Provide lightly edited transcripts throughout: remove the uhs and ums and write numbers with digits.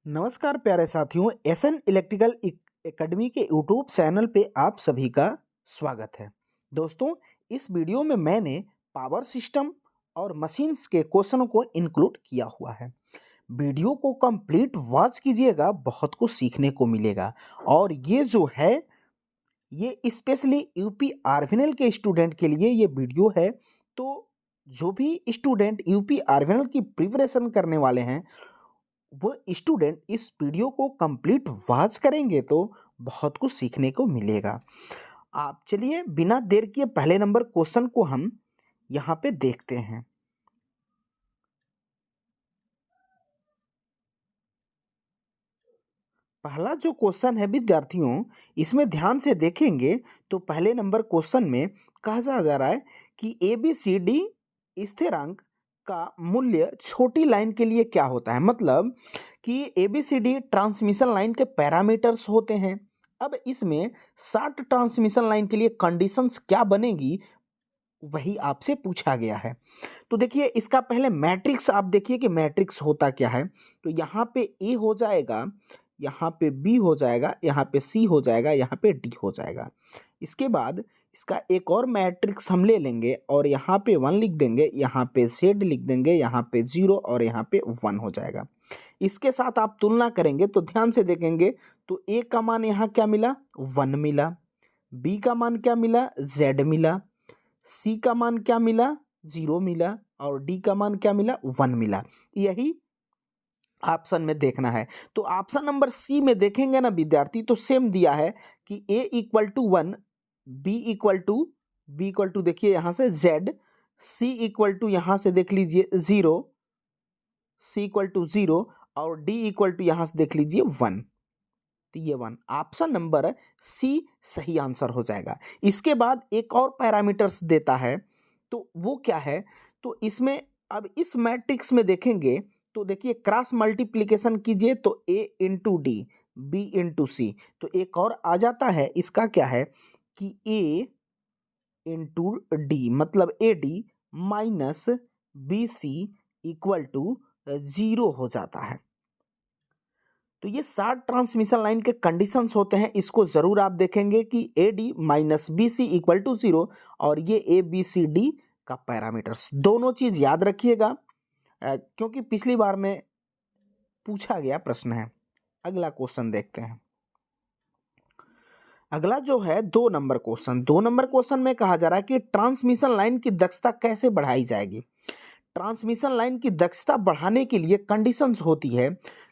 नमस्कार प्यारे साथियों, एसएन इलेक्ट्रिकल एकेडमी के यूट्यूब चैनल पे आप सभी का स्वागत है। दोस्तों, इस वीडियो में मैंने पावर सिस्टम और मशीन्स के क्वेश्चनों को इंक्लूड किया हुआ है। वीडियो को कंप्लीट वॉच कीजिएगा, बहुत कुछ सीखने को मिलेगा। और ये जो है, ये स्पेशली यूपी आरवीएनएल के स्टूडेंट के लिए ये वीडियो है। तो जो भी स्टूडेंट यूपी आरवीएनएल की प्रिपरेशन करने वाले हैं, वो स्टूडेंट इस वीडियो को कंप्लीट वॉच करेंगे तो बहुत कुछ सीखने को मिलेगा। आप चलिए बिना देर किए पहले नंबर क्वेश्चन को हम यहाँ पे देखते हैं। पहला जो क्वेश्चन है विद्यार्थियों, इसमें ध्यान से देखेंगे तो पहले नंबर क्वेश्चन में कहा जा रहा है कि ABCD स्थिरांक का मूल्य छोटी लाइन के लिए क्या होता है। मतलब कि ABCD ट्रांसमिशन लाइन के पैरामीटर्स होते हैं। अब इसमें 60 ट्रांसमिशन लाइन के लिए कंडीशंस क्या बनेगी, वही आपसे पूछा गया है। तो देखिए, इसका पहले मैट्रिक्स आप देखिए कि मैट्रिक्स होता क्या है। तो यहाँ पे ए हो जाएगा, यहाँ पे बी हो जाएगा, यहाँ पे सी हो जाएगा, यहाँ पे डी हो जाएगा। इसके बाद इसका एक और मैट्रिक्स हम ले लेंगे और यहाँ पे 1 लिख देंगे, यहाँ पे जेड लिख देंगे, यहाँ पे 0 और यहाँ पे 1 हो जाएगा। इसके साथ आप तुलना करेंगे तो ध्यान से देखेंगे तो ए का मान यहाँ क्या मिला, 1 मिला। बी का मान क्या मिला, जेड मिला। सी का मान क्या मिला, 0 मिला। और डी का मान क्या मिला, 1 मिला। यही ऑप्शन में देखना है। तो ऑप्शन नंबर सी में देखेंगे ना विद्यार्थी, तो सेम दिया है कि a equal to 1, b equal to देखिए यहाँ से z, c इक्वल टू यहाँ से देख लीजिए 0, c इक्वल टू 0 और d इक्वल टू यहाँ से देख लीजिए 1। तो ये 1 ऑप्शन नंबर सी सही आंसर हो जाएगा। इसके बाद एक और पैरामीटर्स देता है, तो वो क्या है, तो इसमें अब इस मैट्रिक्स में देखेंगे तो देखिए क्रॉस मल्टीप्लिकेशन कीजिए तो a into D, B into C. तो एक और आ जाता है, इसका क्या है कि a इंटू डी मतलब A D minus B C equal to 0 हो जाता है। तो ये 60 ट्रांसमिशन लाइन के कंडीशंस होते हैं, इसको जरूर आप देखेंगे कि A D minus B C equal to 0 और ये ABCD का पैरामीटर्स, दोनों चीज याद रखिएगा क्योंकि पिछली बार में पूछा गया प्रश्न है। अगला क्वेश्चन देखते हैं। अगला जो है 2 नंबर क्वेश्चन में कहा जा रहा है कि ट्रांसमिशन लाइन की दक्षता कैसे बढ़ाई जाएगी। ट्रांसमिशन लाइन की दक्षता बढ़ाने के लिए कंडीशंस होती है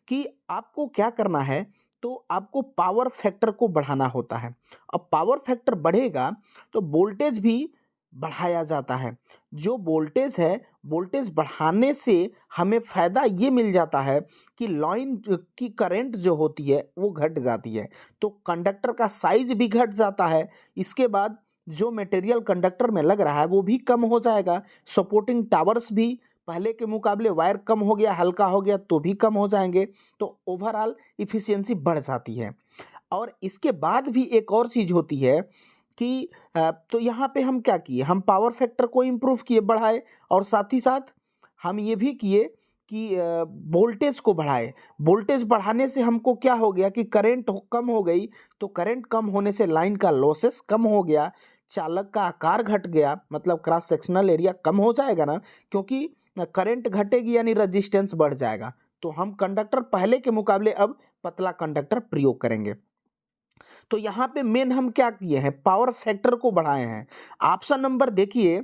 कि आपको क्या करना है, तो आपको पावर फैक्टर को बढ़ाना होता है। अब पावर फैक्टर बढ़ेगा तो वोल्टेज भी बढ़ाया जाता है। जो वोल्टेज है, वोल्टेज बढ़ाने से हमें फ़ायदा ये मिल जाता है कि लाइन की करंट जो होती है वो घट जाती है, तो कंडक्टर का साइज भी घट जाता है। इसके बाद जो मटेरियल कंडक्टर में लग रहा है वो भी कम हो जाएगा। सपोर्टिंग टावर्स भी पहले के मुकाबले वायर कम हो गया, हल्का हो गया तो भी कम हो जाएंगे। तो ओवरऑल इफिशियंसी बढ़ जाती है। और इसके बाद भी एक और चीज़ होती है कि तो यहाँ पे हम क्या किए, हम पावर फैक्टर को इम्प्रूव किए, बढ़ाए, और साथ ही साथ हम ये भी किए कि वोल्टेज को बढ़ाए। वोल्टेज बढ़ाने से हमको क्या हो गया कि करंट कम हो गई, तो करंट कम होने से लाइन का लॉसेस कम हो गया, चालक का आकार घट गया, मतलब क्रॉस सेक्शनल एरिया कम हो जाएगा ना, क्योंकि करंट घटेगी यानी रजिस्टेंस बढ़ जाएगा। तो हम कंडक्टर पहले के मुकाबले अब पतला कंडक्टर प्रयोग करेंगे। तो यहाँ पे मेन हम क्या किए हैं, पावर फैक्टर को बढ़ाए हैं। ऑप्शन नंबर देखिए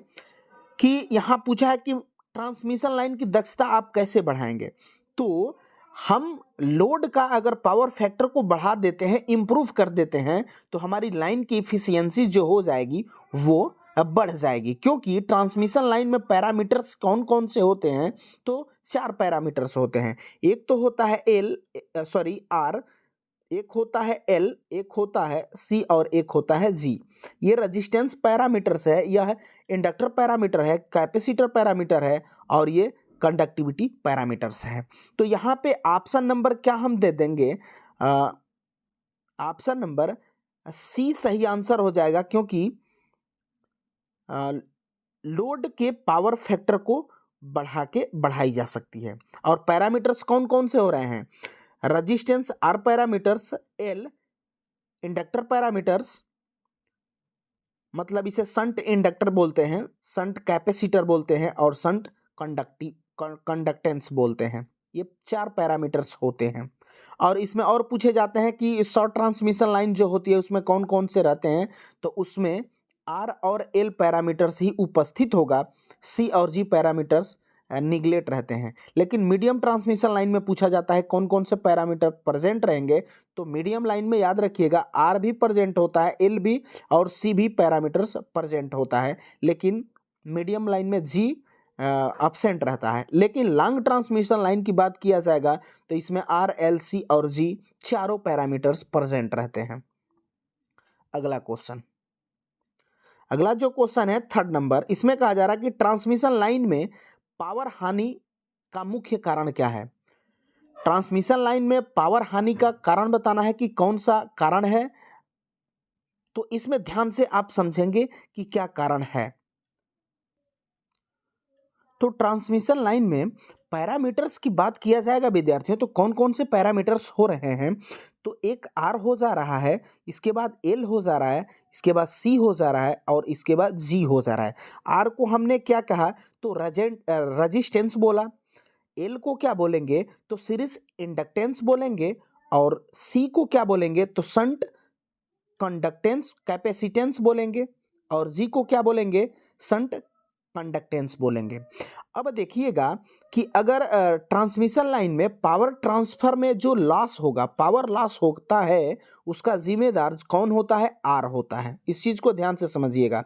कि यहाँ पूछा है कि ट्रांसमिशन लाइन की दक्षता आप कैसे बढ़ाएंगे। तो हम लोड का अगर पावर फैक्टर को बढ़ा देते हैं, इंप्रूव कर देते हैं, तो हमारी लाइन की इफिशियंसी जो हो जाएगी वो बढ़ जाएगी। क्योंकि ट्रांसमिशन लाइन में पैरामीटर्स कौन कौन से होते हैं, तो 4 पैरामीटर्स होते हैं। एक तो होता है R, एक होता है L, एक होता है C और एक होता है G। ये रेजिस्टेंस पैरामीटर्स है, यह इंडक्टर पैरामीटर है, कैपेसिटर पैरामीटर है और ये कंडक्टिविटी पैरामीटर्स है। तो यहाँ पे ऑप्शन नंबर क्या हम दे देंगे, ऑप्शन नंबर C सही आंसर हो जाएगा, क्योंकि लोड के पावर फैक्टर को बढ़ाई जा सकती है। और पैरामीटर्स कौन कौन से हो रहे हैं, resistance R parameters, L inductor parameters, मतलब इसे संट इंडक्टर बोलते हैं, संट कैपेसिटर बोलते हैं और संट कंडक्टेंस बोलते हैं। ये 4 पैरामीटर्स होते हैं। और इसमें और पूछे जाते हैं कि शॉर्ट ट्रांसमिशन लाइन जो होती है उसमें कौन कौन से रहते हैं, तो उसमें आर और एल पैरामीटर्स ही उपस्थित होगा, सी और जी पैरामीटर्स निगलेक्ट रहते हैं। लेकिन मीडियम ट्रांसमिशन लाइन में पूछा जाता है कौन कौन से पैरामीटर प्रेजेंट रहेंगे, तो मीडियम लाइन में याद रखिएगा आर भी प्रेजेंट होता है, एल भी और सी भी पैरामीटर्स प्रेजेंट होता है, लेकिन मीडियम लाइन में जी एब्सेंट रहता है। लेकिन लॉन्ग ट्रांसमिशन लाइन की बात किया जाएगा तो इसमें आर, एल, सी और जी चारों पैरामीटर्स प्रेजेंट रहते हैं। अगला क्वेश्चन, अगला जो क्वेश्चन है 3rd नंबर, इसमें कहा जा रहा है कि ट्रांसमिशन लाइन में पावर हानि का मुख्य कारण क्या है। ट्रांसमिशन लाइन में पावर हानि का कारण बताना है कि कौन सा कारण है, तो इसमें ध्यान से आप समझेंगे कि क्या कारण है। तो ट्रांसमिशन लाइन में पैरामीटर्स की बात किया जाएगा विद्यार्थियों, तो कौन कौन से पैरामीटर्स हो रहे हैं, तो एक आर हो जा रहा है, इसके बाद एल हो जा रहा है, इसके बाद सी हो जा रहा है और इसके बाद जी हो जा रहा है। आर को हमने क्या कहा, तो रजिस्टेंस बोला। एल को क्या बोलेंगे, तो सीरीज इंडक्टेंस बोलेंगे। और सी को क्या बोलेंगे, तो शंट कंडक्टेंस कैपेसिटेंस बोलेंगे। और जी को क्या बोलेंगे, शंट कंडक्टेंस बोलेंगे। अब देखिएगा कि अगर ट्रांसमिशन लाइन में पावर ट्रांसफर में जो लॉस होगा, पावर लॉस होता है, उसका जिम्मेदार कौन होता है, आर होता है। इस चीज को ध्यान से समझिएगा।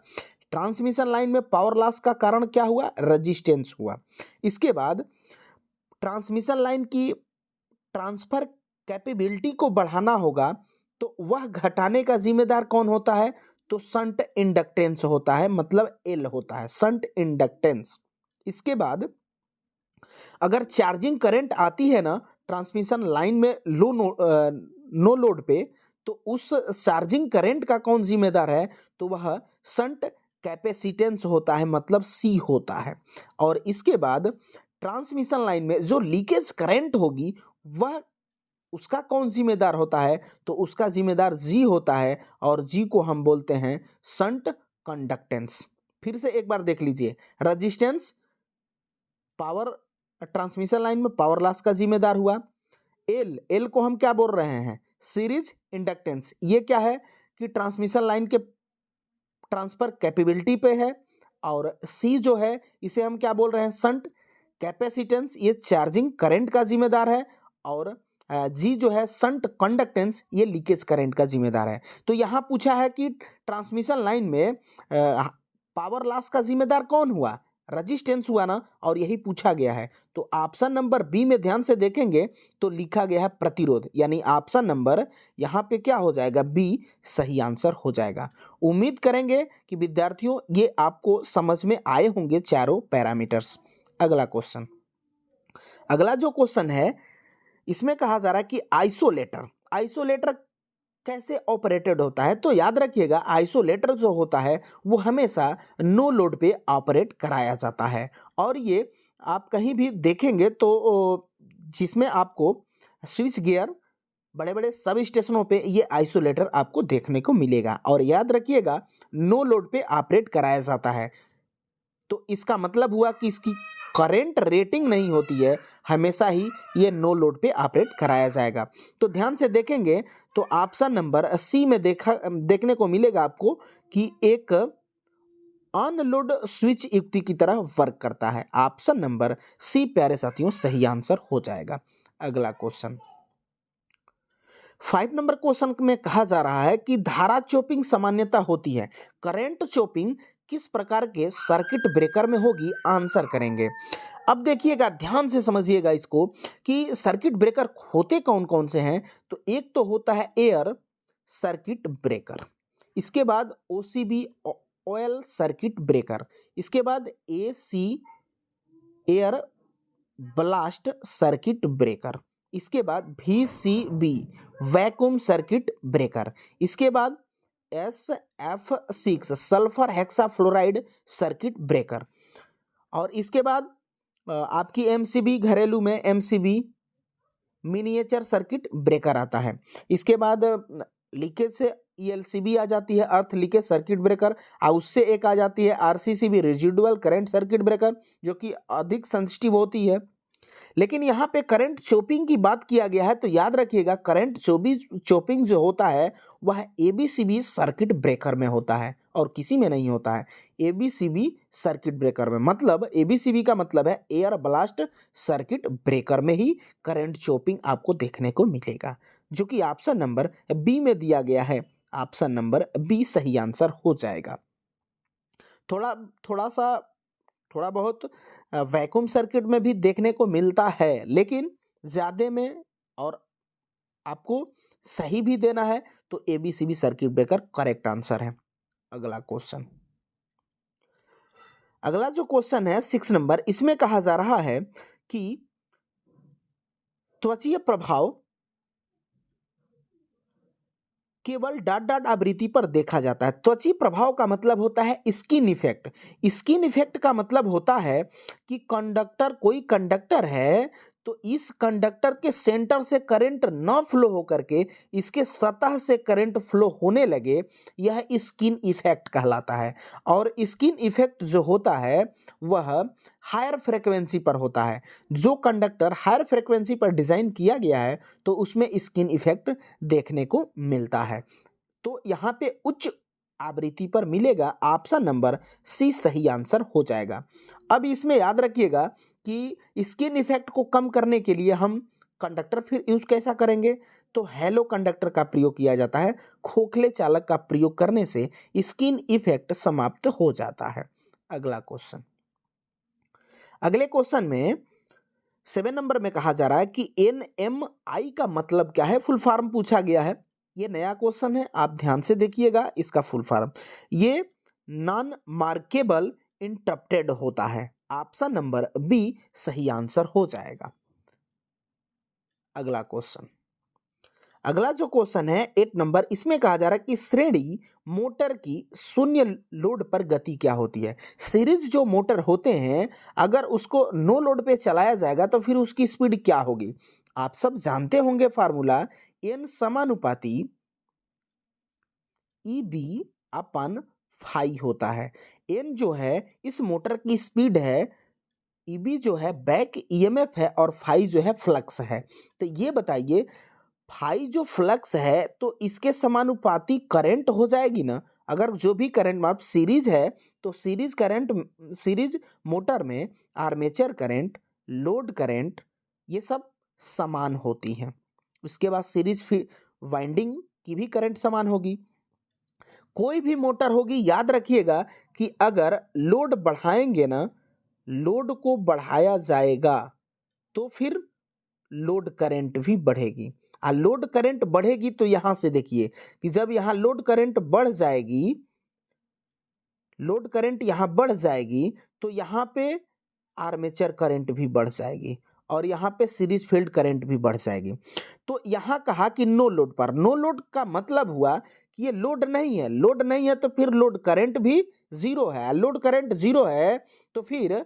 ट्रांसमिशन लाइन में पावर लॉस का कारण क्या हुआ, रेजिस्टेंस हुआ। इसके बाद ट्रांसमिशन लाइन की ट्रांसफर कैपेबिलिटी को बढ़ाना होगा, तो वह घटाने का जिम्मेदार कौन होता है, तो शंट इंडक्टेंस होता है, मतलब एल होता है, शंट इंडक्टेंस। इसके बाद अगर चार्जिंग करंट आती है ना ट्रांसमिशन लाइन में नो लोड पे, तो उस चार्जिंग करंट का कौन जिम्मेदार है, तो वह शंट कैपेसिटेंस होता है, मतलब सी होता है। और इसके बाद ट्रांसमिशन लाइन में जो लीकेज करंट होगी वह उसका कौन जिम्मेदार होता है, तो उसका जिम्मेदार जी होता है, और जी को हम बोलते हैं शंट कंडक्टेंस। फिर से एक बार देख लीजिए, रेजिस्टेंस पावर, ट्रांसमिशन लाइन में पावर लॉस का जिम्मेदार हुआ। एल को हम क्या बोल रहे हैं, सीरीज इंडक्टेंस। ये क्या है कि ट्रांसमिशन लाइन के ट्रांसफर कैपेबिलिटी पे है। और सी जो है इसे हम क्या बोल रहे हैं, शंट कैपेसिटेंस, ये चार्जिंग करंट का जिम्मेदार है। और जी जो है शंट कंडक्टेंस, ये लीकेज करंट का जिम्मेदार है। तो यहाँ पूछा है कि ट्रांसमिशन लाइन में पावर लॉस का जिम्मेदार कौन हुआ, रेजिस्टेंस हुआ ना, और यही पूछा गया है। तो ऑप्शन नंबर बी में ध्यान से देखेंगे तो लिखा गया है प्रतिरोध, यानी ऑप्शन नंबर यहाँ पे क्या हो जाएगा, बी सही आंसर हो जाएगा। उम्मीद करेंगे कि विद्यार्थियों ये आपको समझ में आए होंगे चारों पैरामीटर्स। अगला क्वेश्चन, अगला जो क्वेश्चन है इसमें कहा जा रहा है कि आइसोलेटर कैसे ऑपरेटेड होता है। तो याद रखिएगा आइसोलेटर जो होता है वो हमेशा नो लोड पे ऑपरेट कराया जाता है। और ये आप कहीं भी देखेंगे तो जिसमें आपको स्विच गियर, बड़े बड़े सब स्टेशनों पे ये आइसोलेटर आपको देखने को मिलेगा। और याद रखिएगा नो लोड पे ऑपरेट कराया जाता है, तो इसका मतलब हुआ कि इसकी करंट रेटिंग नहीं होती है, हमेशा ही ये नो लोड पे ऑपरेट कराया जाएगा। तो ध्यान से देखेंगे तो ऑप्शन नंबर सी में देखने को मिलेगा आपको कि एक अनलोड स्विच युक्ति की तरह वर्क करता है। ऑप्शन नंबर सी प्यारे साथियों सही आंसर हो जाएगा। अगला क्वेश्चन 5 नंबर क्वेश्चन में कहा जा रहा है कि धारा चोपिंग सामान्यता होती है, करंट चोपिंग किस प्रकार के सर्किट ब्रेकर में होगी, आंसर करेंगे। अब देखिएगा ध्यान से समझिएगा इसको कि सर्किट ब्रेकर होते कौन कौन से हैं। तो एक तो होता है एयर सर्किट ब्रेकर, इसके बाद ओसीबी ऑयल सर्किट ब्रेकर, इसके बाद AC air blast circuit breaker, इसके बाद VCB वैक्यूम सर्किट ब्रेकर, इसके बाद SF6 sulphur hexafluoride circuit breaker, और इसके बाद आपकी MCB घरेलू में MCB मिनिएचर सर्किट ब्रेकर आता है। इसके बाद लीकेज से ELCB आ जाती है, अर्थ लीकेज सर्किट ब्रेकर, और उससे एक आ जाती है RCCB, residual current circuit breaker, जो कि अधिक सेंसिटिव होती है। लेकिन यहाँ पे करंट चोपिंग की बात किया गया है, तो याद रखिएगा करंट चोपिंग जो होता है वह ABCB सर्किट ब्रेकर में होता है और किसी में नहीं होता है। ABCB सर्किट ब्रेकर में, मतलब ABCB का मतलब है एयर ब्लास्ट सर्किट ब्रेकर में ही करंट चोपिंग आपको देखने को मिलेगा, जो कि ऑप्शन नंबर बी में दिया गया है। ऑप्शन नंबर बी सही आंसर हो जाएगा। थोड़ा बहुत वैक्यूम सर्किट में भी देखने को मिलता है, लेकिन ज़्यादा में, और आपको सही भी देना है, तो ABCB circuit breaker correct answer है। अगला जो क्वेश्चन है 6 नंबर, इसमें कहा जा रहा है कि त्वचीय प्रभाव केवल डॉट डॉट आवृत्ति पर देखा जाता है। त्वचीय प्रभाव का मतलब होता है स्किन इफेक्ट। स्किन इफेक्ट का मतलब होता है कि कोई कंडक्टर है, तो इस कंडक्टर के सेंटर से करंट न फ्लो होकर के इसके सतह से करंट फ्लो होने लगे, यह स्किन इफेक्ट कहलाता है। और स्किन इफेक्ट जो होता है वह हायर फ्रीक्वेंसी पर होता है। जो कंडक्टर हायर फ्रीक्वेंसी पर डिजाइन किया गया है तो उसमें स्किन इफेक्ट देखने को मिलता है। तो यहाँ पे उच्च आवृत्ति पर मिलेगा, ऑप्शन नंबर सी सही आंसर हो जाएगा। अब इसमें याद रखिएगा कि स्किन इफेक्ट को कम करने के लिए हम कंडक्टर फिर यूज कैसा करेंगे, तो हेलो कंडक्टर का प्रयोग किया जाता है। खोखले चालक का प्रयोग करने से स्किन इफेक्ट समाप्त हो जाता है। अगले क्वेश्चन में 7 नंबर में कहा जा रहा है कि NMI का मतलब क्या है, फुल फॉर्म पूछा गया है। ये नया क्वेश्चन है, आप ध्यान से देखिएगा इसका फुल फॉर्म। ये नॉन मार्केबल इंटरप्टेड होता है। ऑप्शन नंबर बी सही आंसर हो जाएगा। अगला जो क्वेश्चन है 8 नंबर, इसमें कहा जा रहा है कि श्रेणी मोटर की शून्य लोड पर गति क्या होती है। सीरीज जो मोटर होते हैं, अगर उसको नो लोड पे चलाया जाएगा तो फिर उसकी स्पीड क्या होगी। आप सब जानते होंगे फार्मूला, N समानुपाती EB अपन फाई होता है। N जो है इस मोटर की स्पीड है, EB जो है बैक EMF है, और फाई जो है फ्लक्स है। तो ये बताइए, फाई जो फ्लक्स है तो इसके समानुपाती करंट हो जाएगी ना। अगर जो भी करंट माप सीरीज है तो सीरीज मोटर में आर्मेचर करंट, लोड करंट, ये सब समान होती हैं। उसके बाद सीरीज वाइंडिंग की भी करंट समान होगी। कोई भी मोटर होगी, याद रखिएगा कि अगर लोड बढ़ाएंगे ना, लोड को बढ़ाया जाएगा तो फिर लोड करंट भी बढ़ेगी। लोड करंट बढ़ेगी तो यहां से देखिए कि जब यहां लोड करंट बढ़ जाएगी तो यहां पे आर्मेचर करंट भी बढ़ जाएगी और यहां पे सीरीज फील्ड करंट भी बढ़ जाएगी। तो यहां कहा कि नो लोड पर, नो लोड का मतलब हुआ कि ये लोड नहीं है, तो फिर लोड करंट भी जीरो है। लोड करंट जीरो है तो फिर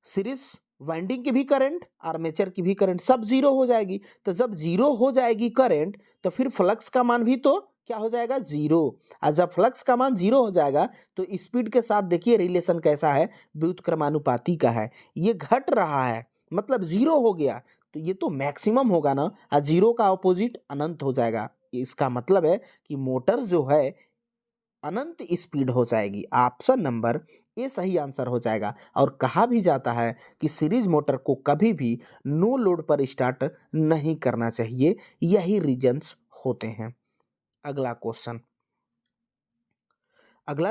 सीरीज वाइंडिंग की भी करंट, आर्मेचर की भी करंट सब जीरो हो जाएगी। तो जब जीरो हो जाएगी करंट, तो फिर फ्लक्स का मान भी तो क्या हो जाएगा, जीरो। और जब फ्लक्स का मान जीरो हो जाएगा तो स्पीड के साथ देखिए रिलेशन कैसा है, व्युत्क्रमानुपाती का है। ये घट रहा है मतलब जीरो हो गया, तो ये तो मैक्सिमम होगा ना, और जीरो का ऑपोजिट अनंत हो जाएगा। इसका मतलब है कि मोटर जो है अनंत स्पीड हो जाएगी। ऑप्शन नंबर ए सही आंसर हो जाएगा। और कहा भी जाता है कि सीरीज मोटर को कभी भी नो लोड पर स्टार्ट नहीं करना चाहिए, यही रीजंस होते हैं। अगला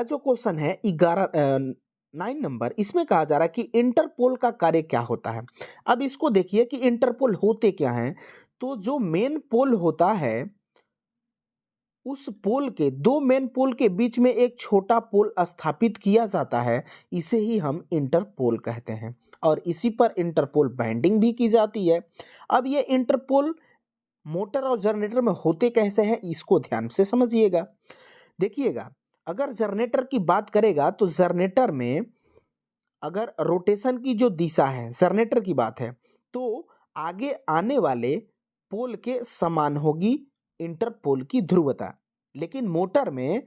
जो क्वेश्चन है 9 नंबर, इसमें कहा जा रहा है कि इंटरपोल का कार्य क्या होता है। अब इसको देखिए कि इंटरपोल होते क्या हैं। तो जो मेन पोल होता है, उस पोल के, दो मेन पोल के बीच में एक छोटा पोल स्थापित किया जाता है, इसे ही हम इंटरपोल कहते हैं। और इसी पर इंटरपोल बाइंडिंग भी की जाती है। अब ये इंटरपोल मोटर और जनरेटर में होते कैसे हैं, इसको ध्यान से समझिएगा। देखिएगा, अगर जनरेटर की बात करेगा तो जनरेटर में अगर रोटेशन की जो दिशा है, जनरेटर की बात है, तो आगे आने वाले पोल के समान होगी इंटरपोल की ध्रुवता, लेकिन मोटर में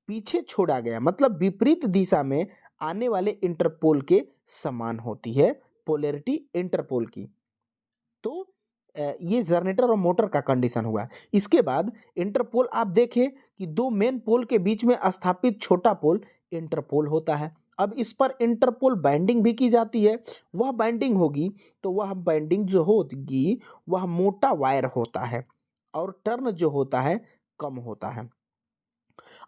पीछे छोड़ा गया मतलब विपरीत दिशा में आने वाले इंटरपोल के समान होती है पोलैरिटी इंटरपोल की। तो ये जनरेटर और मोटर का कंडीशन हुआ। इसके बाद इंटरपोल आप देखें कि दो मेन पोल के बीच में स्थापित छोटा पोल इंटरपोल होता है। अब इस पर इंटरपोल बाइंडिंग भी की जाती है। वह बाइंडिंग होगी तो वह बाइंडिंग जो होगी वह मोटा वायर होता है और टर्न जो होता है कम होता है।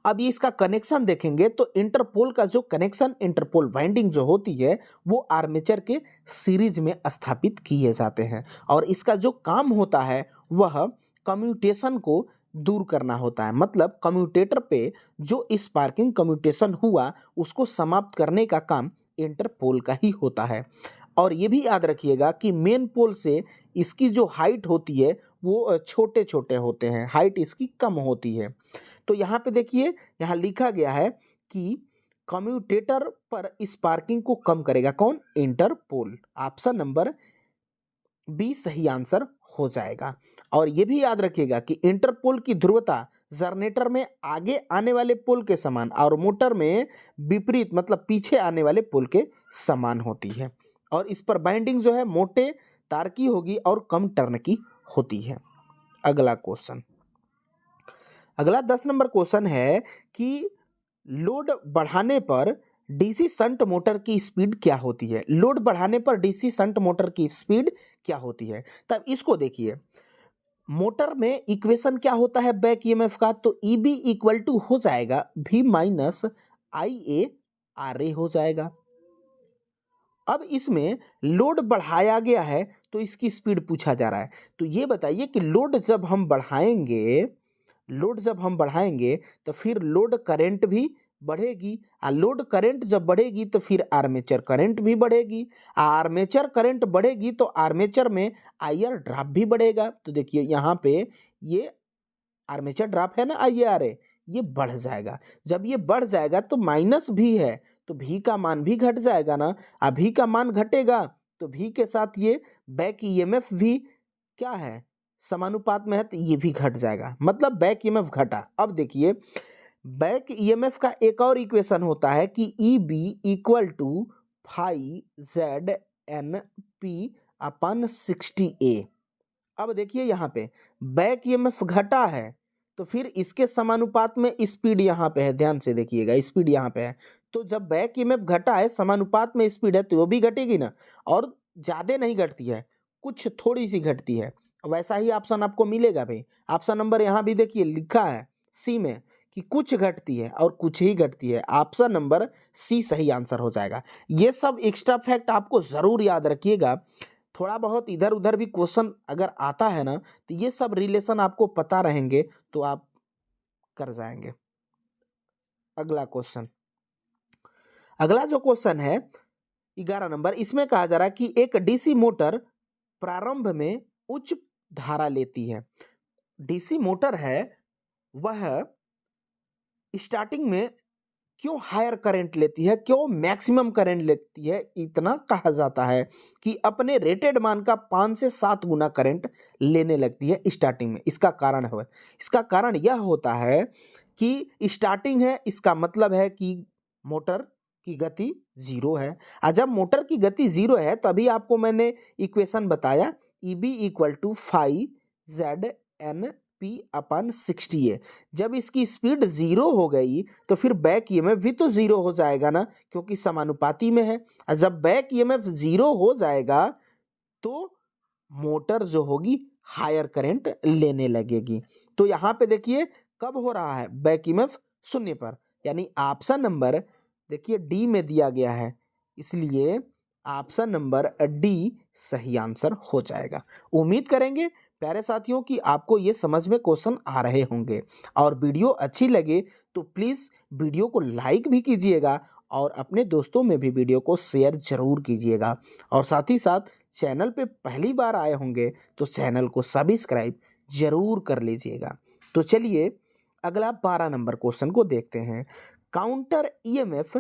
अब ये इसका कनेक्शन देखेंगे तो इंटरपोल का जो कनेक्शन इंटरपोल वाइंडिंग जो होती है वो आर्मेचर के सीरीज में स्थापित किए जाते हैं और इसका जो काम होता है वह कम्यूटेशन को दूर करना होता है। मतलब कम्यूटेटर पे जो स्पार्किंग कम्यूटेशन हुआ उसको समाप्त करने का काम इंटरपोल का ही होता है। और ये भी याद रखिएगा कि मेन पोल से इसकी जो हाइट होती है वो छोटे छोटे होते हैं, हाइट इसकी कम होती है। तो यहाँ पे देखिए यहाँ लिखा गया है कि कम्यूटेटर पर स्पार्किंग को कम करेगा कौन? इंटरपोल। ऑप्शन नंबर बी सही आंसर हो जाएगा। और ये भी याद रखिएगा कि इंटरपोल की ध्रुवता जनरेटर में आगे आने वाले पोल के समान और मोटर में विपरीत मतलब पीछे आने वाले पोल के समान होती है। और इस पर बाइंडिंग जो है मोटे तार की होगी और कम टर्न की होती है। अगला क्वेश्चन, अगला 10 नंबर क्वेश्चन है कि लोड बढ़ाने पर डीसी शंट मोटर की स्पीड क्या होती है? लोड बढ़ाने पर डीसी शंट मोटर की स्पीड क्या होती है? तब इसको देखिए, मोटर में इक्वेशन क्या होता है बैक ईएमएफ का? तो ईबी इक्वल टू हो जाएगा V माइनस IA RA हो जाएगा। अब इसमें लोड बढ़ाया गया है तो इसकी स्पीड पूछा जा रहा है। तो ये बताइए कि लोड जब हम बढ़ाएंगे तो फिर लोड करंट भी बढ़ेगी, और लोड करंट जब बढ़ेगी तो फिर आर्मेचर करंट भी बढ़ेगी, आर्मेचर करंट बढ़ेगी तो आर्मेचर में आईआर ड्रॉप भी बढ़ेगा। तो देखिए यहाँ पे ये आर्मेचर ड्रॉप है ना IARA, ये बढ़ जाएगा। जब ये बढ़ जाएगा तो माइनस भी है तो भी का मान भी घट जाएगा ना। अभी का मान घटेगा तो भी के साथ ये बैक ईएमएफ भी क्या है समानुपात में है तो ये भी घट जाएगा, मतलब बैक ईएमएफ घटा। अब देखिए बैक ईएमएफ का एक और इक्वेशन होता है कि EB equal to phi ZNP upon 60A। अब देखिए यहाँ पे बैक ईएमएफ घटा है तो फिर इसके समानुपात में स्पीड यहाँ पे है, ध्यान से देखिएगा स्पीड यहाँ पे है। तो जब बैक ईएमएफ घटा है समानुपात में स्पीड है तो वो भी घटेगी ना, और ज़्यादा नहीं घटती है, कुछ थोड़ी सी घटती है। वैसा ही ऑप्शन आपको मिलेगा भाई। ऑप्शन नंबर यहाँ भी देखिए लिखा है सी में कि कुछ घटती है और कुछ ही घटती है। ऑप्शन नंबर सी सही आंसर हो जाएगा। ये सब एक्स्ट्रा फैक्ट आपको ज़रूर याद रखिएगा। थोड़ा बहुत इधर उधर भी क्वेश्चन अगर आता है ना तो ये सब रिलेशन आपको पता रहेंगे तो आप कर जाएंगे। अगला क्वेश्चन, अगला जो क्वेश्चन है 11 नंबर, इसमें कहा जा रहा है कि एक डीसी मोटर प्रारंभ में उच्च धारा लेती है। डीसी मोटर है वह स्टार्टिंग में क्यों हायर करंट लेती है, क्यों मैक्सिमम करंट लेती है? इतना कहा जाता है कि अपने रेटेड मान का 5 से 7 गुना करंट लेने लगती है स्टार्टिंग में। इसका कारण है, इसका कारण यह होता है कि स्टार्टिंग है, इसका मतलब है कि मोटर की गति 0 है। और जब मोटर की गति 0 है तभी आपको मैंने इक्वेशन बताया EB equal to phi ZNP upon 60A। जब इसकी स्पीड 0 हो गई तो फिर बैक ईएमएफ भी तो 0 हो जाएगा ना, क्योंकि समानुपाती में है। और जब बैक ईएमएफ 0 हो जाएगा तो मोटर जो होगी हायर करंट लेने लगेगी। तो यहाँ पे देखिए कब हो रहा है बैक ईएमएफ 0 पर, यानी ऑप्शन नंबर देखिए डी में दिया गया है, इसलिए ऑप्शन नंबर डी सही आंसर हो जाएगा। उम्मीद करेंगे प्यारे साथियों कि आपको ये समझ में क्वेश्चन आ रहे होंगे, और वीडियो अच्छी लगे तो प्लीज़ वीडियो को लाइक भी कीजिएगा और अपने दोस्तों में भी वीडियो को शेयर जरूर कीजिएगा। और साथ ही साथ चैनल पे पहली बार आए होंगे तो चैनल को सब्सक्राइब जरूर कर लीजिएगा। तो चलिए अगला 12 नंबर क्वेश्चन को देखते हैं। काउंटर ईएमएफ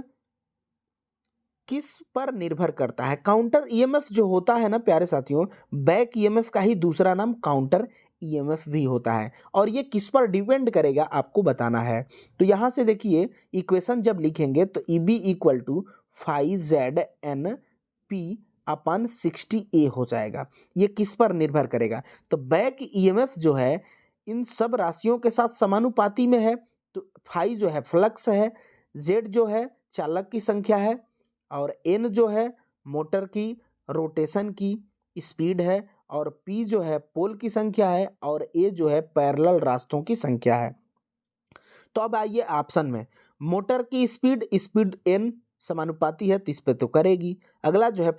किस पर निर्भर करता है? काउंटर ईएमएफ जो होता है ना प्यारे साथियों, बैक ईएमएफ का ही दूसरा नाम काउंटर ईएमएफ भी होता है, और ये किस पर डिपेंड करेगा आपको बताना है। तो यहाँ से देखिए इक्वेशन जब लिखेंगे तो EB इक्वल टू 5ZNP/60A हो जाएगा। ये किस पर निर्भर करेगा? तो बैक ईएमएफ जो है इन सब राशियों के साथ समानुपाती में है। तो फाई जो है फ्लक्स है, जेड जो है चालक की संख्या है, और एन जो है मोटर की रोटेशन की स्पीड है, और पी जो है पोल की संख्या है, और ए जो है पैरेलल रास्तों की संख्या है। तो अब आइए ऑप्शन में, मोटर की स्पीड एन समानुपाती है तो इस पे तो करेगी। अगला जो है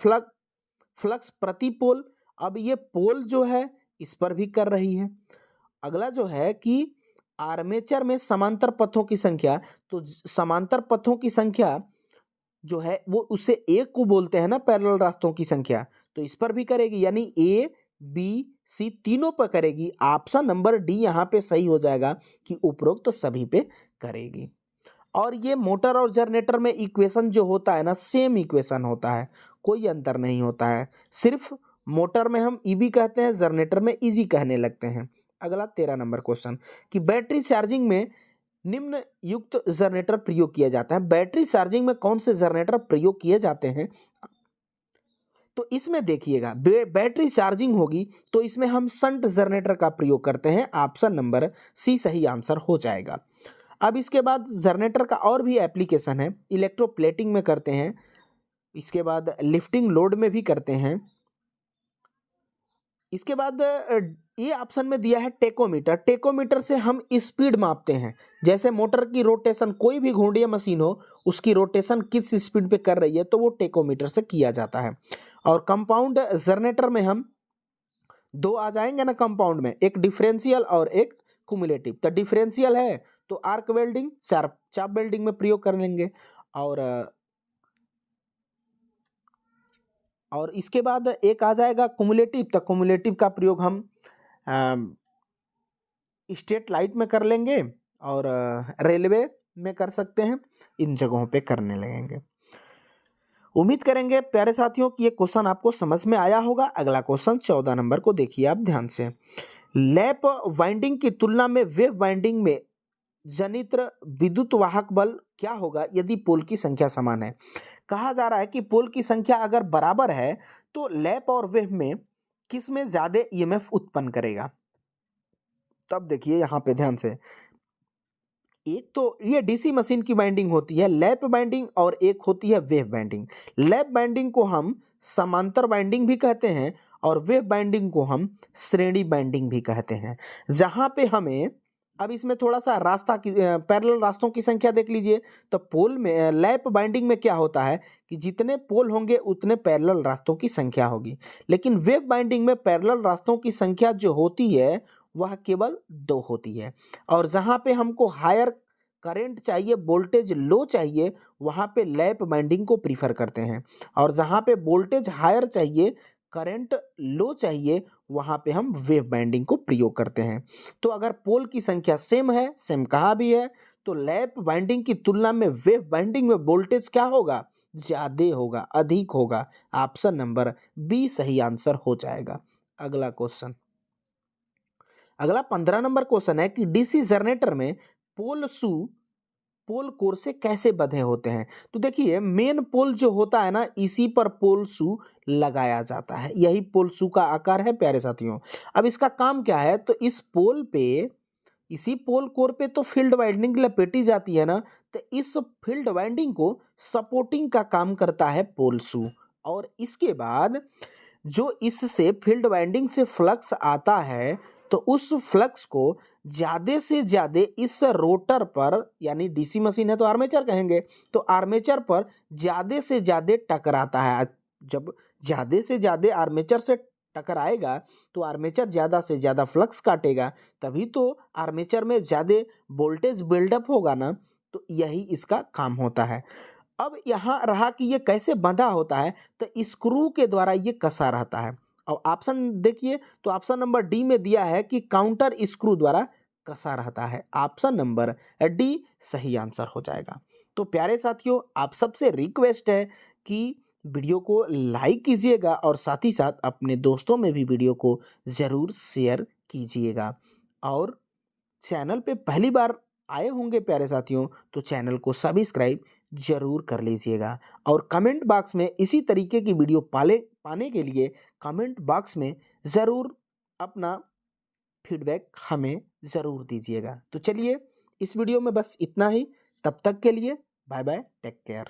फ्लक्स प्रति पोल, अब ये पोल जो है इस पर भी कर रही है। अगला जो है कि आर्मेचर में समांतर पथों की संख्या, तो समांतर पथों की संख्या जो है वो उसे एक को बोलते हैं ना पैरेलल रास्तों की संख्या, तो इस पर भी करेगी, यानी ए बी सी तीनों पर करेगी। ऑप्शन नंबर डी यहाँ पे सही हो जाएगा कि उपरोक्त तो सभी पे करेगी। और ये मोटर और जनरेटर में इक्वेशन जो होता है ना सेम इक्वेशन होता है, कोई अंतर नहीं होता है, सिर्फ मोटर में हम ईबी कहते हैं, जनरेटर में ईजी कहने लगते हैं। अगला 13 नंबर क्वेश्चन कि बैटरी चार्जिंग में निम्न युक्त जनरेटर प्रयोग किया जाता है। बैटरी चार्जिंग में कौन से जनरेटर प्रयोग किए जाते हैं? तो इसमें देखिएगा बैटरी चार्जिंग होगी तो इसमें हम शंट जनरेटर का प्रयोग करते हैं। ऑप्शन नंबर सी सही आंसर हो जाएगा। अब इसके बाद जनरेटर का और भी एप्लीकेशन है, इलेक्ट्रोप्लेटिंग में करते हैं, इसके बाद लिफ्टिंग लोड में भी करते हैं। इसके बाद ये ऑप्शन में दिया है टेकोमीटर। टेकोमीटर से हम स्पीड मापते हैं, जैसे मोटर की रोटेशन, कोई भी घूर्णीय मशीन हो उसकी रोटेशन किस स्पीड पे कर रही है तो वो टेकोमीटर से किया जाता है। और कंपाउंड जनरेटर में हम दो आ जाएंगे ना कंपाउंड में, एक डिफरेंशियल और एक कुमुलेटिव। तो डिफरेंशियल है तो आर्क वेल्डिंग चाप वेल्डिंग में प्रयोग कर लेंगे, और इसके बाद एक आ जाएगा कुमुलेटिव। तो कुमुलेटिव का प्रयोग हम स्ट्रेट लाइट में कर लेंगे और रेलवे में कर सकते हैं, इन जगहों पे करने लगेंगे। उम्मीद करेंगे प्यारे साथियों कि ये क्वेश्चन आपको समझ में आया होगा। अगला क्वेश्चन 14 नंबर को देखिए आप ध्यान से। लैप वाइंडिंग की तुलना में वेव वाइंडिंग में जनित विद्युत वाहक बल क्या होगा यदि पोल की संख्या समान है? कहा जा रहा है कि पोल की संख्या अगर बराबर है तो लैप और वेव में किस में ज्यादा ईएमएफ उत्पन्न करेगा? तब देखिए यहाँ पे ध्यान से, एक तो ये डीसी मशीन की बाइंडिंग होती है लैप बाइंडिंग, और एक होती है वेव बाइंडिंग। लैप बाइंडिंग को हम समांतर बाइंडिंग भी कहते हैं और वेव बाइंडिंग को हम श्रेणी बाइंडिंग भी कहते हैं। जहां पे हमें अब इसमें थोड़ा सा रास्ता की पैरेलल रास्तों की संख्या देख लीजिए। तो पोल में लैप बाइंडिंग में क्या होता है कि जितने पोल होंगे उतने पैरेलल रास्तों की संख्या होगी, लेकिन वेव बाइंडिंग में पैरेलल रास्तों की संख्या जो होती है वह केवल 2 होती है। और जहाँ पे हमको हायर करंट चाहिए, वोल्टेज लो चाहिए, वहाँ पे लैप बाइंडिंग को प्रीफर करते हैं, और जहाँ पे वोल्टेज हायर चाहिए, करंट लो चाहिए, वहाँ पे हम वेव बाइंडिंग को प्रयोग करते हैं। तो अगर पोल की संख्या सेम है, सेम कहा भी है, तो लैप बाइंडिंग की तुलना में वेव बाइंडिंग में वोल्टेज क्या होगा? ज़्यादा होगा, अधिक होगा। ऑप्शन नंबर बी सही आंसर हो जाएगा। अगला क्वेश्चन, अगला 15 नंबर क्वेश्चन है कि डीसी जनरेटर में पोल कोर से कैसे बंधे होते हैं? तो देखिए मेन पोल जो होता है ना, इसी पर पोल शू लगाया जाता है, यही पोल शू का आकार है प्यारे साथियों। अब इसका काम क्या है? तो इस पोल पे, इसी पोल कोर पे तो फील्ड वाइंडिंग लपेटी जाती है ना, तो इस फील्ड वाइंडिंग को सपोर्टिंग का काम करता है पोल शू। और इसके बाद जो इससे फील्ड वाइंडिंग से फ्लक्स आता है तो उस फ्लक्स को ज़्यादा से ज़्यादा इस रोटर पर, यानी डीसी मशीन है तो आर्मेचर कहेंगे, तो आर्मेचर पर ज़्यादा से ज़्यादा टकराता है। जब ज़्यादा से ज़्यादा आर्मेचर से टकराएगा तो आर्मेचर ज़्यादा से ज़्यादा फ्लक्स काटेगा, तभी तो आर्मेचर में ज़्यादा वोल्टेज बिल्डअप होगा ना, तो यही इसका काम होता है। अब यहाँ रहा कि ये कैसे बंधा होता है, तो स्क्रू के द्वारा ये कसा रहता है। और ऑप्शन देखिए तो ऑप्शन नंबर डी में दिया है कि काउंटर स्क्रू द्वारा कसा रहता है। ऑप्शन नंबर डी सही आंसर हो जाएगा। तो प्यारे साथियों, आप सबसे रिक्वेस्ट है कि वीडियो को लाइक कीजिएगा और साथ ही साथ अपने दोस्तों में भी वीडियो को ज़रूर शेयर कीजिएगा। और चैनल पे पहली बार आए होंगे प्यारे साथियों, तो चैनल को सब्सक्राइब जरूर कर लीजिएगा। और कमेंट बॉक्स में इसी तरीके की वीडियो पाने के लिए कमेंट बॉक्स में ज़रूर अपना फीडबैक हमें ज़रूर दीजिएगा। तो चलिए, इस वीडियो में बस इतना ही। तब तक के लिए बाय बाय, टेक केयर।